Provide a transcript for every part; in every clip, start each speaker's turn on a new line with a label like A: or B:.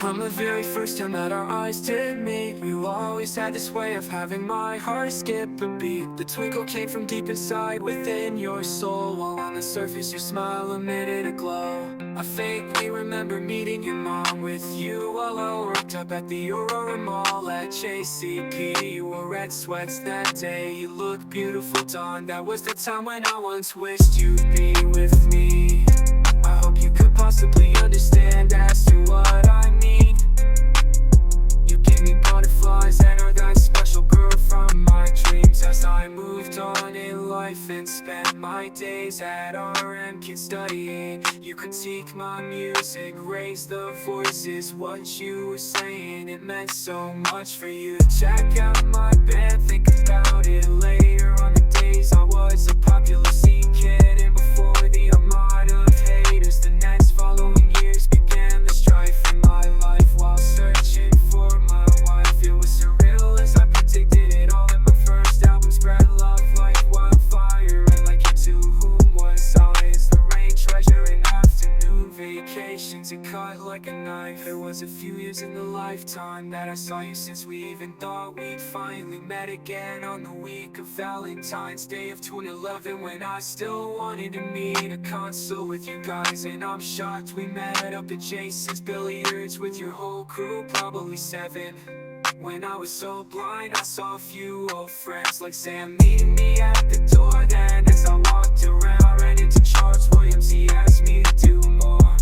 A: From the very first time that our eyes did meet, you always had this way of having my heart skip a beat. The twinkle came from deep inside within your soul, while on the surface your smile emitted a glow. I vaguely remember meeting your mom with you all worked up at the Aurora Mall at JCP. You wore red sweats that day, you looked beautiful, Dawn. That was the time when I once wished you'd be with me. I hope you could possibly understand as to what I mean. You give me butterflies and are that special girl from my dreams. As I moved on in life and spent my days at RM Kids studying, you critique my music, raise the voices. What you were saying, it meant so much for you. Check out my band, think about it later. On the days I was a popular scene kid, and before the armada of haters, the next following years began the strife in my life. While searching for my wife, it was surreal as I predicted it all in my first album. Spread love like wildfire, and like you, to whom was I as the rain treasure in afternoon vacations. It cut like a knife. It was a few years in the lifetime that I saw you, since we even thought we'd finally met again on the week of Valentine's Day of 2011, when I still wanted to meet a console with you guys. And I'm shocked we met up at Jason's billiards with your whole crew, probably 7. When I was so blind, I saw a few old friends like Sam meeting me at the door. Then as I walked around, ran into Charles Williams. He asked me to do more,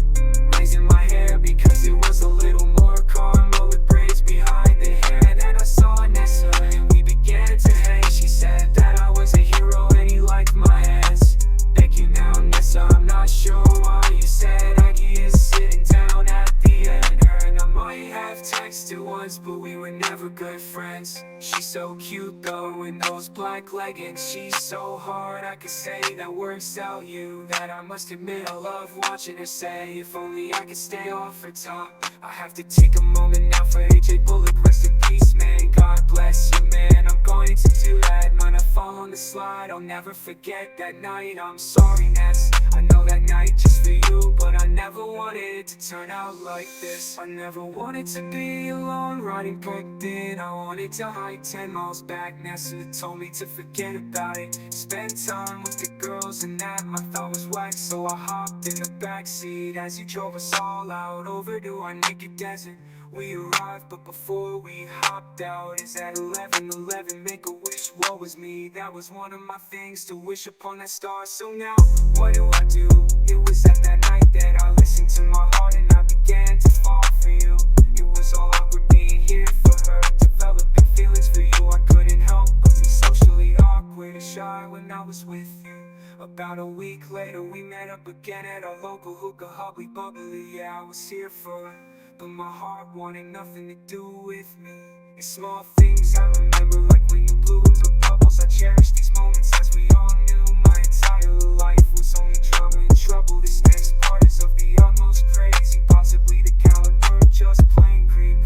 A: raising my hair because it was a little more caramel with braids behind the hair. And then I saw Nessa and we began to hang. She said that I was a hero and he liked my ass. Thank you now, Nessa. I'm not sure why you said Aggie is sitting down at the end. Her and I might have texted once, but we were never good friends. She's so cute though in those black leggings. She's so hard, I could say that works out you. That I must admit I love watching her say, if only I could stay off her top. I have to take a moment now for AJ Bullock, rest in peace, man. God bless you, man. I'm going to do that. Might I fall on the slide, I'll never forget that night. I'm sorry, Ness, I know that night just for you, but I never wanted it to turn out like this. I never wanted to be alone riding booked in. I wanted to hike 10 miles back. Nessa told me to forget about it, spend time with the girls, and that my thought was whack. So I hopped in the backseat as you drove us all out over to our naked desert. We arrived, but before we hopped out, it's at 11:11. Make a wish, what was me? That was one of my things, to wish upon that star. So now, what do I do? It was at that night that I listened to my heart and I began to fall for you. It was all awkward being here for her, developing feelings for you. I couldn't help but be socially awkward and shy when I was with you. About a week later, we met up again at our local hookah, Hubbly Bubbly. Yeah, I was here for her, but my heart wanted nothing to do with me. It's small things I remember, like when you blew the bubbles. I cherish these moments as we all knew my entire life was only drama and trouble. This next part is of the utmost crazy, possibly the caliber of just plain creep.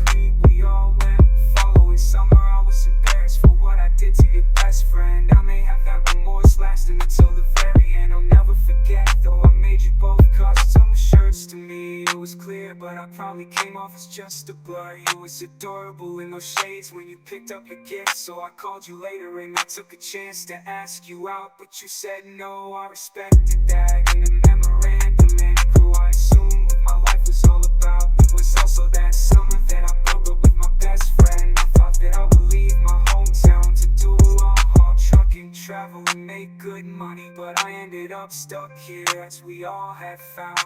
A: We all went following summer. I was embarrassed for what I did to your best friend. I may have that remorse lasting until the very end. I'll never forget though, I made you both custom shirts to me. It was clear, but I probably came off as just a blur. You was adorable in those shades when you picked up your gift. So I called you later and I took a chance to ask you out, but you said no. I respected that. In the memorandum and crew, I assumed what my life was all about. It was also that summer that I broke up with my best friend. I thought that I would leave my hometown to do a long haul trucking, travel and make good money, but I ended up stuck here as we all had found.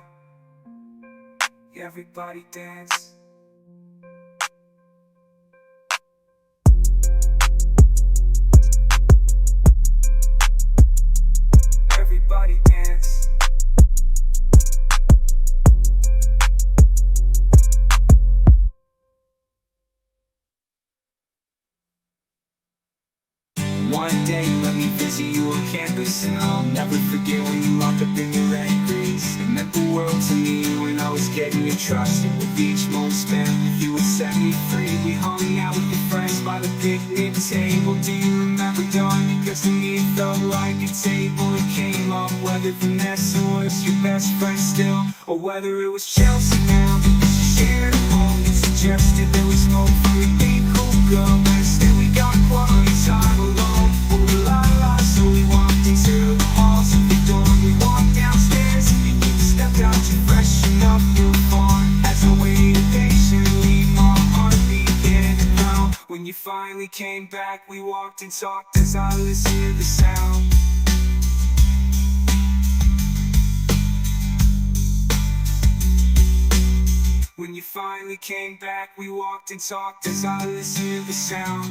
A: Everybody dance. Everybody dance. One day let me visit you on campus, and I'll never forget when you locked up in your red grease. It meant the world to me when I was getting entrusted with each moment spent with you. It set me free. We hung out with your friends by the picnic table. Do you remember, darling? Because to me it felt like a table. It came up whether Vanessa was your best friend still, or whether it was Chelsea now, because you shared a home. suggested that we smoke for a big hookah, but instead we got quality time alone. Ooh la la, so we walked into the halls of the dorm. We walked downstairs and you stepped out to freshen up your form. As I waited patiently, my heart began to pound. When you finally came back, we walked and talked as I listened to the sound. When you finally came back, we walked and talked as I listened to the sound.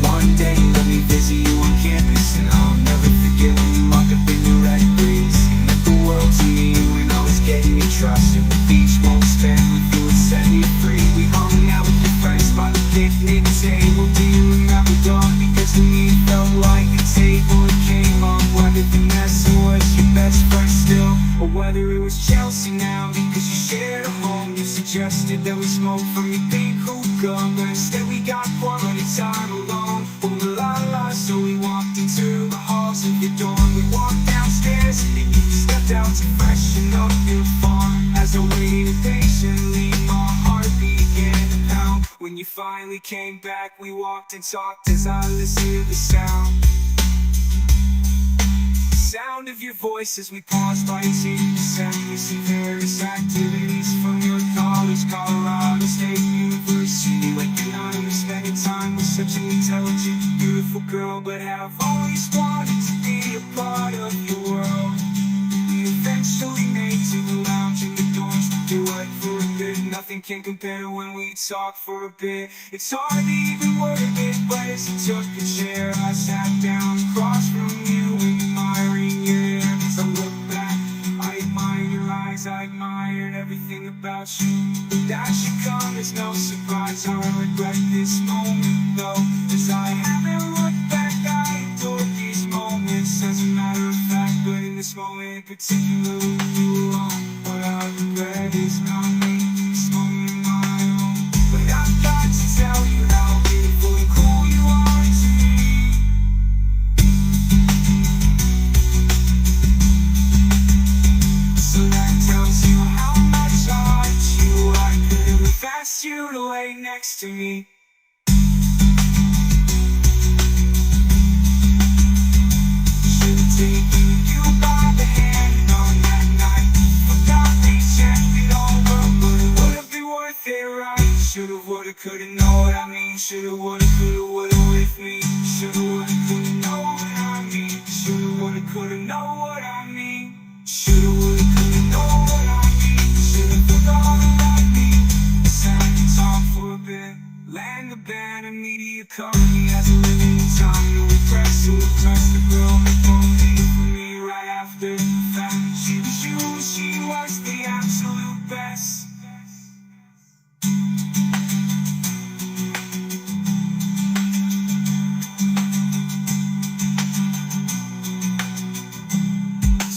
A: One day let me visit you on campus, and I'll never forget when you walked up in your red breeze. You meant the world to me when I was getting me trusted. The beach won't spend with you and set me free. We hung out with your friends by the picnic table. Do you remember, dog? Because to me it felt like a table that came on. Whether Vanessa was your best friend still, or whether it was Chelsea now because you shared a home. You suggested that we smoke from your big hookah, but instead we got quality time alone. Ooh la la, so we walked into the halls of your dorm. We walked downstairs and you stepped out to freshen up your farm. As I waited patiently, my heart began to pound. When you finally came back, we walked and talked as I listened to the sound. Sound of your voice as we paused by a team. Sent me some various activities from your college, Colorado State University. Like anonymous, spending time with such an intelligent, beautiful girl, but have always wanted to be a part of your world. We eventually made to the lounge in the dorms to do it for a bit. Nothing can compare when we talk for a bit. It's hard to even word it, but as you took a chair, I sat down across from you, admiring your hair. As I look back, I admire your eyes, I admired everything about you. But that should come as no surprise. I regret this moment though, as I haven't looked back. I adore these moments as a matter of fact, but in this moment in particular, you were wrong. What I regret is not making this moment my own. But I've got to tell you how beautiful and cool you are to me. So that tells you how much I like you. I couldn't have asked you to lay next to me. Should've taken you by the hand on that night. Forgot they checked it over, but it would've been worth it, right? Should've, would've, could've, know what I mean. Should've, would've, could've, would've with me. Should've, would've, could've, know what I mean. Should've, would've, could've, know what I mean. Should've, would've, could've, know what I mean. Should've forgot about me. Said I could talk for a bit. Land the band and media company as a living in time. No repress who impressed the girl that won't leave for me right after the fact. She was you, she was the absolute best.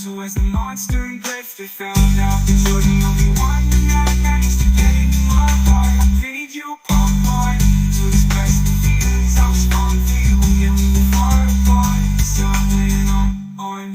A: So as the monster and Grifter found out that you're the only one that I managed to get into my heart, I pitied you upon mine. To express the feelings I was strong for you, yet we were far apart. So I went on.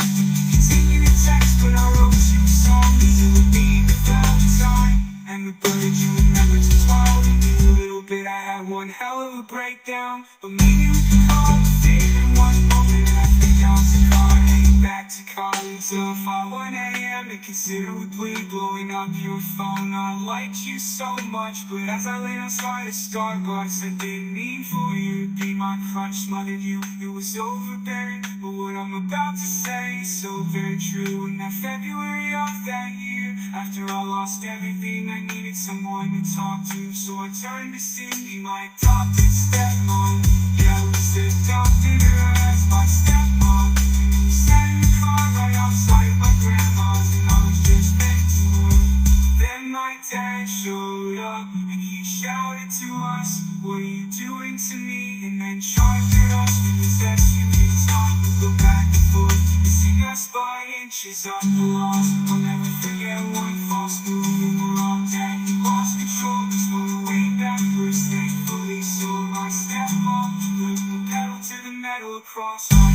A: Continue to text, but I wrote you a song that you would be without time. And the bird you remember to twirl with me a little bit. I had one hell of a breakdown, but maybe we could all fit in one moment. And I think I was a car heading back to college till 5:01 a.m. and consider we bleed blowing up your phone. I liked you so much, but as I lay outside at Starbucks, I didn't mean for you to be my crutch. Smothered you, it was overbearing, but what I'm about to say is so very true. In that February of that year, after I lost everything, I needed someone to talk to, so I turned to Cindy, my adopted stepmom. Yeah, I was adopted her as my stepmom. We sat in the car right outside my grandma's, and I was just meant to her. Then my dad showed up, and he shouted to us, "What are you doing to me?" And then charged at us with his SUV top. We go back and forth, missing us by inches of the loss. I'll never forget one false move, and we're all dead. He lost control, just went way backwards, thankfully. So my stepmom flipped the pedal to the metal across our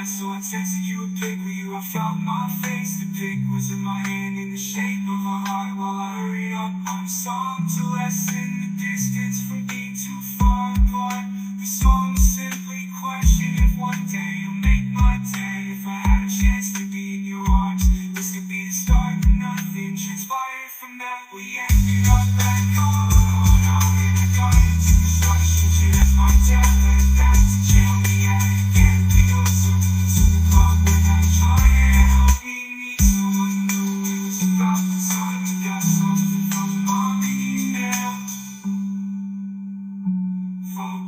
A: So I texted you a pic where you I felt my face. The pic was in my hand in the shape of a heart while I hurried up on a song to lessen the distance from being too far apart. The song simply questioned if one day you'll make my day. If I had a chance to be in your arms, this could be the start, but nothing transpired from that. We ended up back home, out in the garden to construction. She left my dad, went back to jail. We had again because of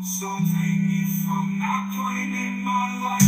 A: something new from that point in my life.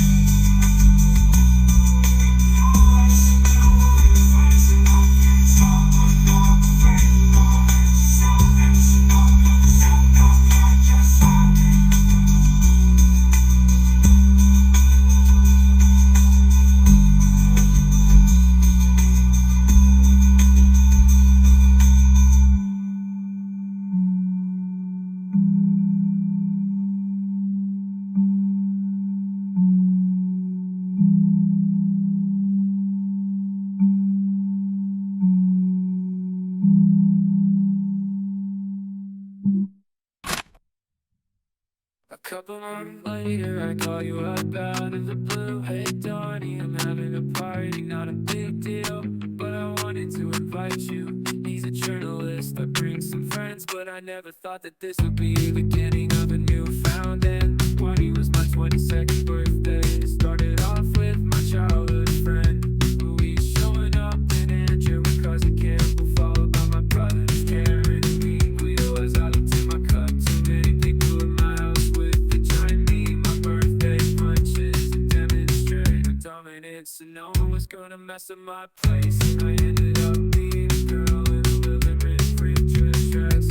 A: A couple months later, I call you up out of the blue. Hey Donnie, I'm having a party, not a big deal, but I wanted to invite you. He's a journalist, I bring some friends, but I never thought that this would be the beginning of a newfound end. The party was my 22nd birthday. It started off with my childhood friend Louise showing up in Andrew, my cousin Campbell, followed by my brothers Karen and me. Guido as I looked in my cup, too many people in my house with the giant me. My birthday punches and demonstrate my dominance, and no one was gonna mess up my place. I ended up being a girl in a little red fringe dress.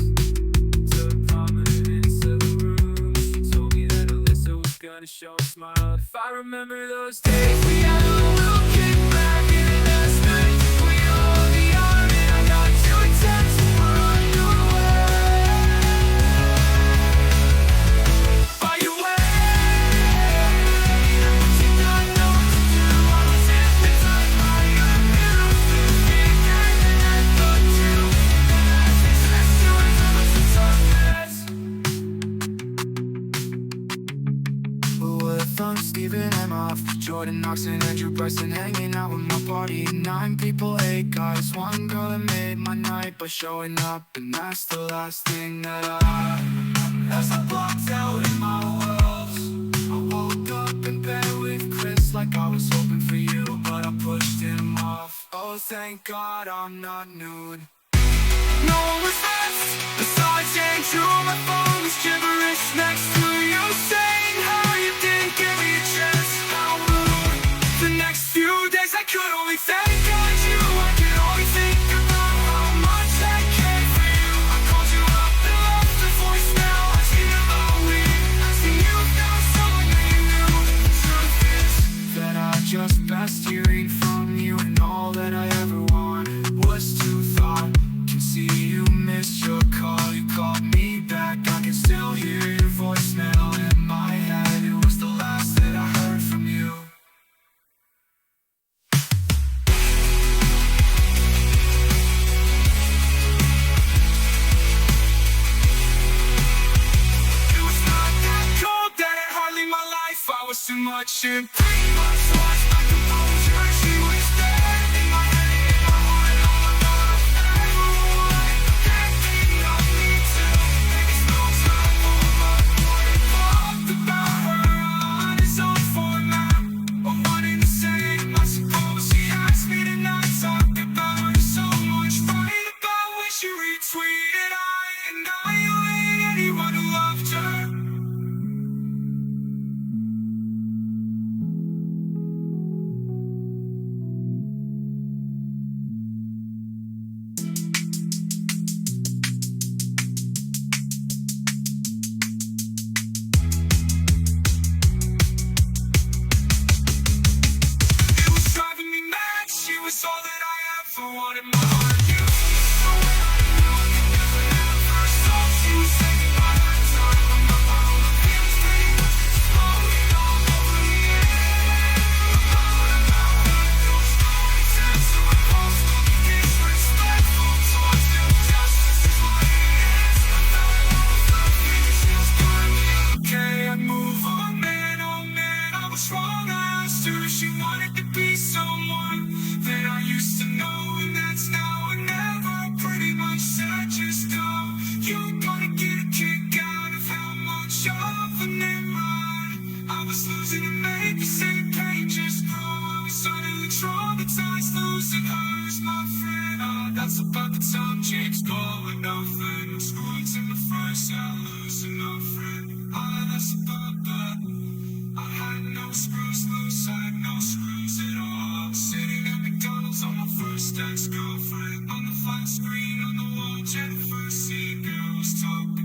A: Took prominence of the room. She told me that Alyssa was gonna show a smile. If I remember those days, we had a little kickback in the last night. We all the arm and I got too intense. We're on your way. By your way. I did not know what to do. I was hypnotized by your beautiful figure, and I thought you. As soon as I was in darkness. But what if I'm Steven M. off Jordan Knox and Andrew Bryson hanging out with my party? 9 people, 8 guys, 1 girl that made my night by showing up, and that's the last thing that as I blocked out in my world, I woke up in bed with Chris like I was hoping for you, but I pushed him off. Oh, thank God I'm not nude. No one was left besides Andrew. My phone was gibberish next to you, saying how you didn't give me a chance. How rude. The next few days I could only thank God you. I could only think about how much I cared for you. I called you up and left a voicemail asking about we, asking you if there was someone that you knew. The truth is that I just best hearing from you, and all that I ever wanted was to thought. Can see you missed your call, you called me back. I can still hear your voicemail in my head. It was the last that I heard from you. It was not that cold that it hardly my life. I was too much in pain, but so I lost my composure. She was there in my head, in my heart. Oh my God, everyone thinking of me too. Maybe smells like what talked about her on his own format. But wanting to say, I suppose he asked me to not talk about her so much. Fight about when she retweeted I annihilated anyone who loved her. You're gonna get a kick out of how much of an ride. I was losing to make the same pain just grow. I was suddenly traumatized, losing her as my friend. That's about the time chicks going nothing. Screws in the first, yeah, losing a friend. That's about that. I had no screws loose, I had no screws at all. Sitting at McDonald's on my first ex-girlfriend. On the flat screen on the wall, Jennifer, see girls talking.